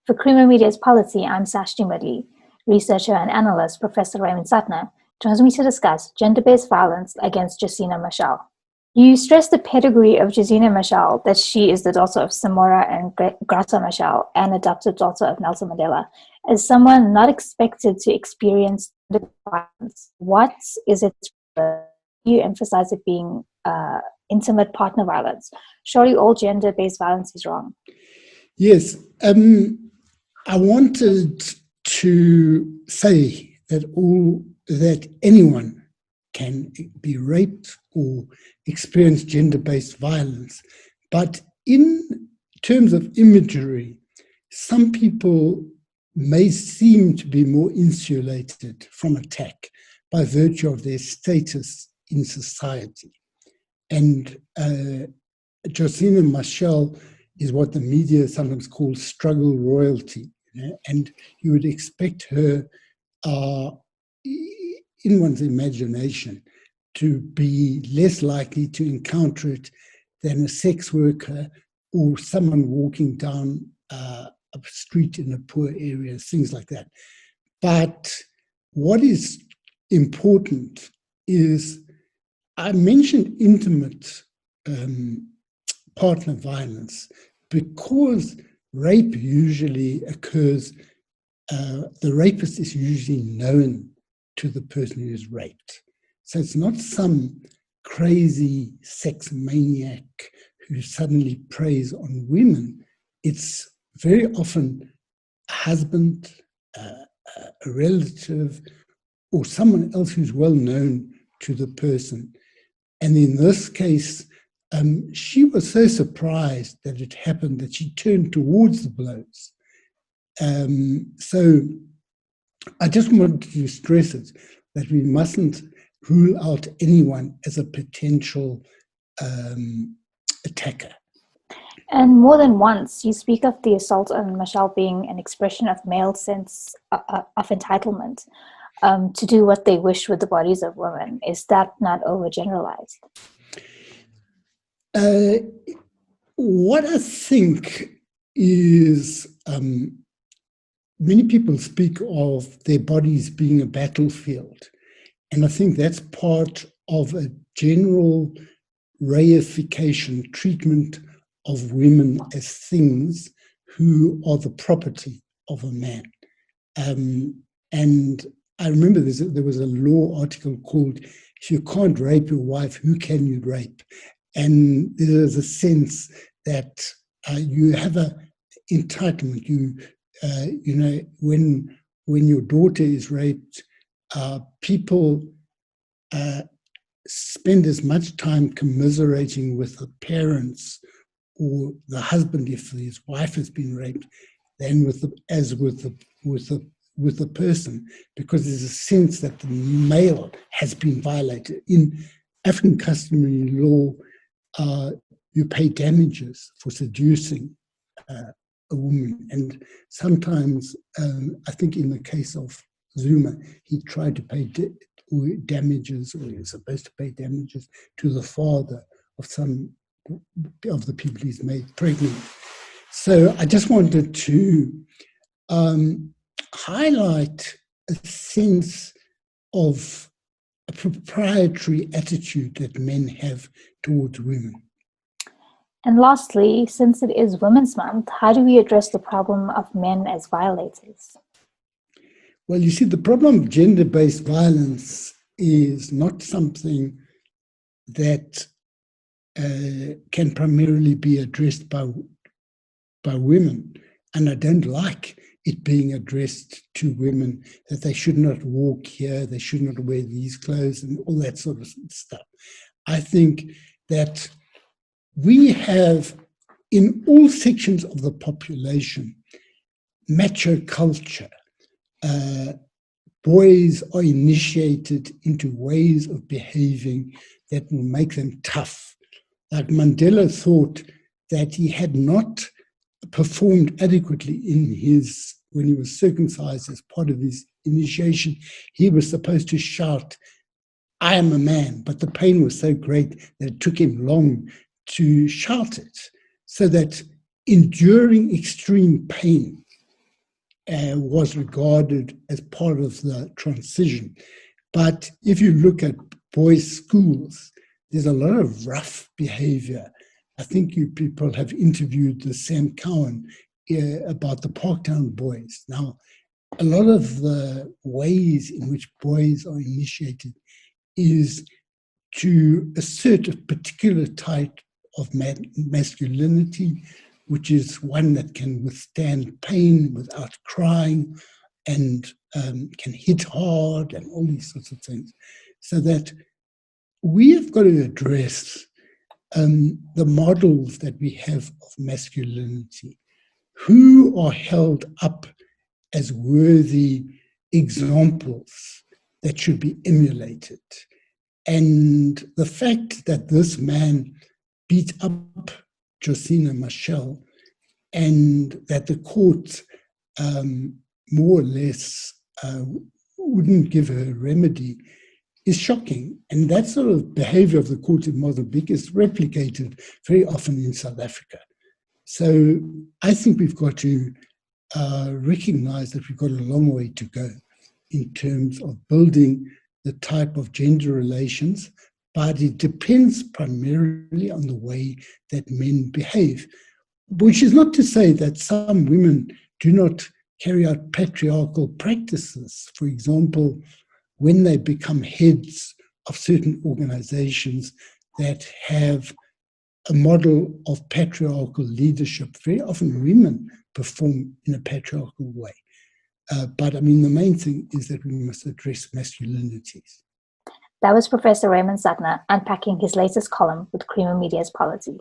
For Creamer Media's Policy, I'm Sashti Mudley. Researcher and analyst Professor Raymond Suttner joins me to discuss gender-based violence against Josina Machel. You stress the pedigree of Josina Machel, that she is the daughter of Samora and Grata Machel and adopted daughter of Nelson Mandela, as someone not expected to experience violence. What is it? You emphasize it being intimate partner violence. Surely all gender-based violence is wrong. Yes. I wanted to say that anyone can be raped or experience gender-based violence, but in terms of imagery, some people may seem to be more insulated from attack by virtue of their status in society. And Josina Machel is what the media sometimes calls struggle royalty. And you would expect her, in one's imagination, to be less likely to encounter it than a sex worker or someone walking down a street in a poor area, things like that. But what is important is, I mentioned intimate partner violence because rape usually occurs, the rapist is usually known to the person who is raped. So it's not some crazy sex maniac who suddenly preys on women. It's very often a husband, a relative, or someone else who's well known to the person. And in this case, she was so surprised that it happened that she turned towards the blows. So I just wanted to stress it, that we mustn't rule out anyone as a potential attacker. And more than once, you speak of the assault on Machel being an expression of male sense of entitlement to do what they wish with the bodies of women. Is that not overgeneralized? What I think is, many people speak of their bodies being a battlefield. And I think that's part of a general reification treatment of women as things who are the property of a man. And I remember there was a law article called, if you can't rape your wife, who can you rape? And there's a sense that you have an entitlement. You know, when your daughter is raped, people spend as much time commiserating with the parents or the husband if his wife has been raped than with the person, because there's a sense that the male has been violated. In African customary law, you pay damages for seducing a woman. And sometimes, I think in the case of Zuma, he tried to pay damages, or he was supposed to pay damages to the father of some of the people he's made pregnant. So I just wanted to highlight a sense of a proprietary attitude that men have towards women. And lastly, since it is Women's Month, how do we address the problem of men as violators? Well, you see, the problem of gender-based violence is not something that can primarily be addressed by women. And I don't like it being addressed to women, that they should not walk here, they should not wear these clothes, and all that sort of stuff. I think that we have, in all sections of the population, macho culture. Boys are initiated into ways of behaving that will make them tough. Like Mandela thought that he had not performed adequately when he was circumcised as part of his initiation. He was supposed to shout, "I am a man," but the pain was so great that it took him long to shout it. So that enduring extreme pain was regarded as part of the transition. But if you look at boys' schools, there's a lot of rough behavior. I think you people have interviewed the Sam Cowan about the Parktown boys. Now, a lot of the ways in which boys are initiated is to assert a particular type of masculinity, which is one that can withstand pain without crying and can hit hard and all these sorts of things. So that we have got to address the models that we have of masculinity, who are held up as worthy examples that should be emulated. And the fact that this man beat up Josina Machel and that the court more or less wouldn't give her a remedy is shocking. And that sort of behavior of the court in Mozambique is replicated very often in South Africa. So I think we've got to recognize that we've got a long way to go in terms of building the type of gender relations, but it depends primarily on the way that men behave, which is not to say that some women do not carry out patriarchal practices. For example, when they become heads of certain organizations that have a model of patriarchal leadership, very often women perform in a patriarchal way. But I mean, the main thing is that we must address masculinities. That was Professor Raymond Suttner unpacking his latest column with Creamer Media's Polity.